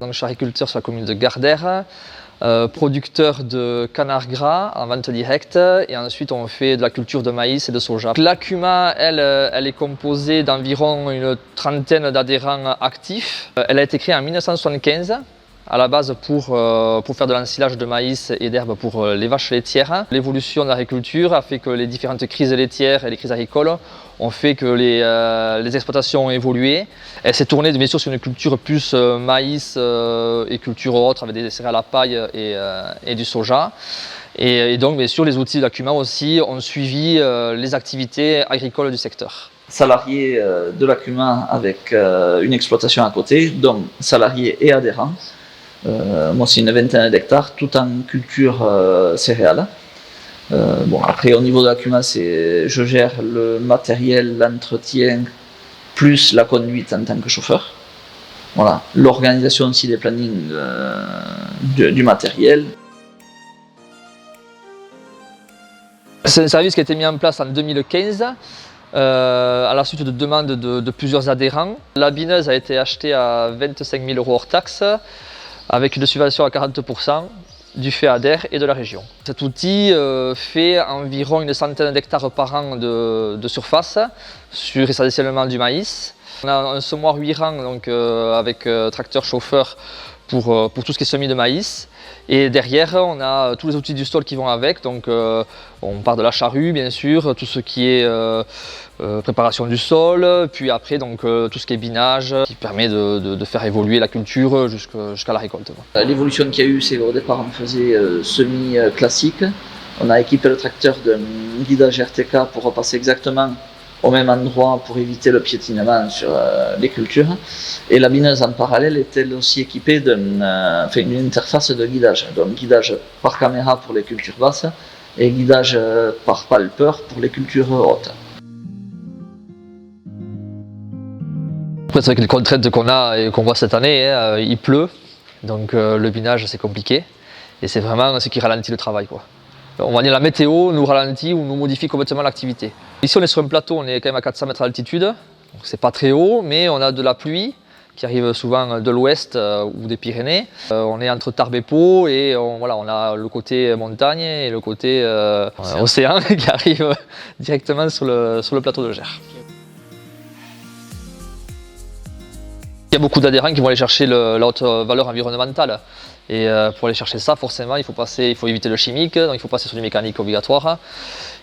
Donc, je suis agriculteur sur la commune de Gardères, producteur de canard gras en vente directe, et ensuite on fait de la culture de maïs et de soja. La CUMA, elle est composée d'environ une trentaine d'adhérents actifs. Elle a été créée en 1975. À la base pour faire de l'ensilage de maïs et d'herbes pour les vaches laitières. L'évolution de l'agriculture a fait que les différentes crises laitières et les crises agricoles ont fait que les exploitations ont évolué. Elle s'est tournée bien sûr sur une culture plus maïs et culture autre avec des céréales à paille et du soja. Et donc bien sûr les outils de la CUMA aussi ont suivi les activités agricoles du secteur. Salariés de la CUMA avec une exploitation à côté, donc salariés et adhérents. Moi, c'est une vingtaine d'hectares, tout en culture céréales. Après, au niveau de la CUMA, je gère le matériel, l'entretien, plus la conduite en tant que chauffeur. Voilà, l'organisation aussi des plannings du matériel. C'est un service qui a été mis en place en 2015. À la suite de demandes de plusieurs adhérents. La bineuse a été achetée à 25 000 € hors taxe, avec une subvention à 40% du FEADER et de la région. Cet outil fait environ une centaine d'hectares par an de surface, sur essentiellement du maïs. On a un semoir 8 rangs donc, avec tracteur chauffeur pour tout ce qui est semis de maïs. Et derrière, on a tous les outils du sol qui vont avec, donc on part de la charrue bien sûr, tout ce qui est préparation du sol, puis après donc, tout ce qui est binage, qui permet de faire évoluer la culture jusqu'à la récolte. L'évolution qu'il y a eu, c'est qu'au départ on faisait semis classique. On a équipé le tracteur d'un guidage RTK pour repasser exactement au même endroit pour éviter le piétinement sur les cultures. Et la bineuse en parallèle est elle aussi équipée d'une interface de guidage. Donc guidage par caméra pour les cultures basses et guidage par palper pour les cultures hautes. Après, c'est vrai que les contraintes qu'on a et qu'on voit cette année, il pleut, donc le binage c'est compliqué et c'est vraiment ce qui ralentit le travail, quoi. On va dire la météo nous ralentit ou nous modifie complètement l'activité. Ici on est sur un plateau, on est quand même à 400 mètres d'altitude, c'est pas très haut, mais on a de la pluie qui arrive souvent de l'ouest ou des Pyrénées. On est entre Tarbes et Pau et on a le côté montagne et le côté océan qui arrive directement sur le plateau de Gers. Il y a beaucoup d'adhérents qui vont aller chercher la haute valeur environnementale. Et pour aller chercher ça, forcément, il faut éviter le chimique, donc il faut passer sur du mécanique obligatoire.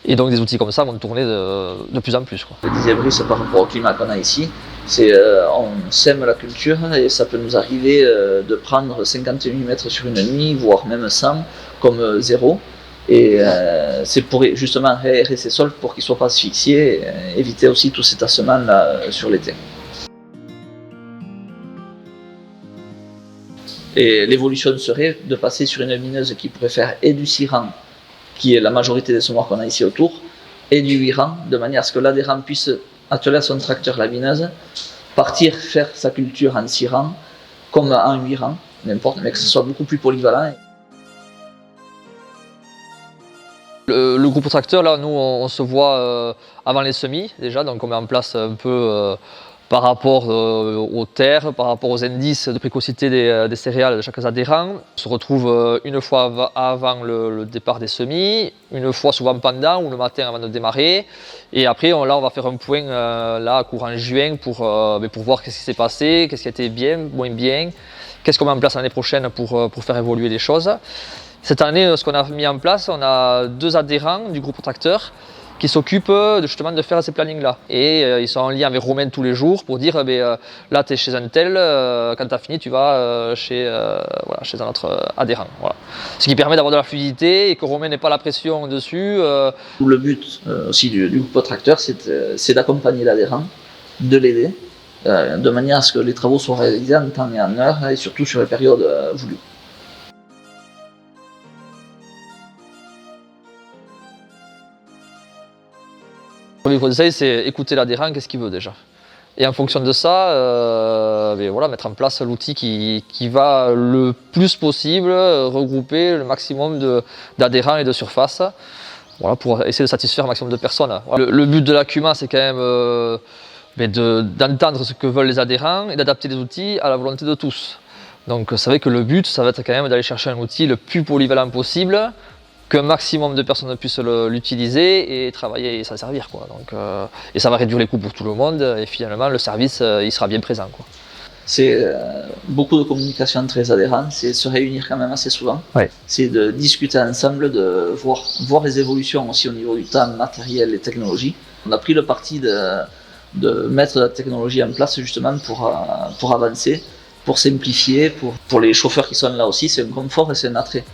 Et donc des outils comme ça vont tourner de plus en plus, quoi. Le disait Brice par rapport au climat qu'on a ici, c'est on sème la culture et ça peut nous arriver de prendre 50 mm sur une nuit, voire même 100, comme zéro. Et c'est pour justement aérer ces sols pour qu'ils ne soient pas asphyxiés et éviter aussi tout cet tassement là sur l'été. Et l'évolution serait de passer sur une bineuse qui pourrait faire et du 6 rangs, qui est la majorité des semoirs qu'on a ici autour, et du 8 rangs, de manière à ce que l'adhérent puisse atteler à son tracteur la bineuse, partir faire sa culture en 6 rangs, comme en 8 rangs, n'importe, mais que ce soit beaucoup plus polyvalent. Le groupe tracteur, là, nous, on se voit avant les semis, déjà, donc on met en place un peu par rapport aux terres, par rapport aux indices de précocité des céréales de chaque adhérent. On se retrouve une fois avant le départ des semis, une fois souvent pendant ou le matin avant de démarrer. Et après, on va faire un point là, courant juin pour voir qu'est-ce qui s'est passé, qu'est-ce qui a été bien, moins bien, qu'est-ce qu'on met en place l'année prochaine pour faire évoluer les choses. Cette année, ce qu'on a mis en place, on a 2 adhérents du groupe tracteur qui s'occupent justement de faire ces plannings-là. Et ils sont en lien avec Romain tous les jours pour dire là tu es chez un tel, quand tu as fini tu vas chez un autre adhérent. Voilà. Ce qui permet d'avoir de la fluidité et que Romain n'ait pas la pression dessus. Le but aussi du groupe tracteur, c'est d'accompagner l'adhérent, de l'aider, de manière à ce que les travaux soient réalisés en temps et en heure et surtout sur les périodes voulues. Le premier conseil, c'est écouter l'adhérent, qu'est-ce qu'il veut déjà. Et en fonction de ça, mettre en place l'outil qui va le plus possible regrouper le maximum d'adhérents et de surfaces, pour essayer de satisfaire un maximum de personnes. Le but de la CUMA, c'est quand même d'entendre ce que veulent les adhérents et d'adapter les outils à la volonté de tous. Donc c'est vrai que le but, ça va être quand même d'aller chercher un outil le plus polyvalent possible, qu'un maximum de personnes puissent l'utiliser et travailler et s'en servir, quoi. Donc, et ça va réduire les coûts pour tout le monde et finalement le service il sera bien présent, quoi. C'est beaucoup de communication très adhérente, c'est se réunir quand même assez souvent. Ouais. C'est de discuter ensemble, de voir les évolutions aussi au niveau du temps, matériel et technologie. On a pris le parti de mettre la technologie en place justement pour avancer, pour simplifier, pour les chauffeurs qui sont là aussi, c'est un confort et c'est un attrait.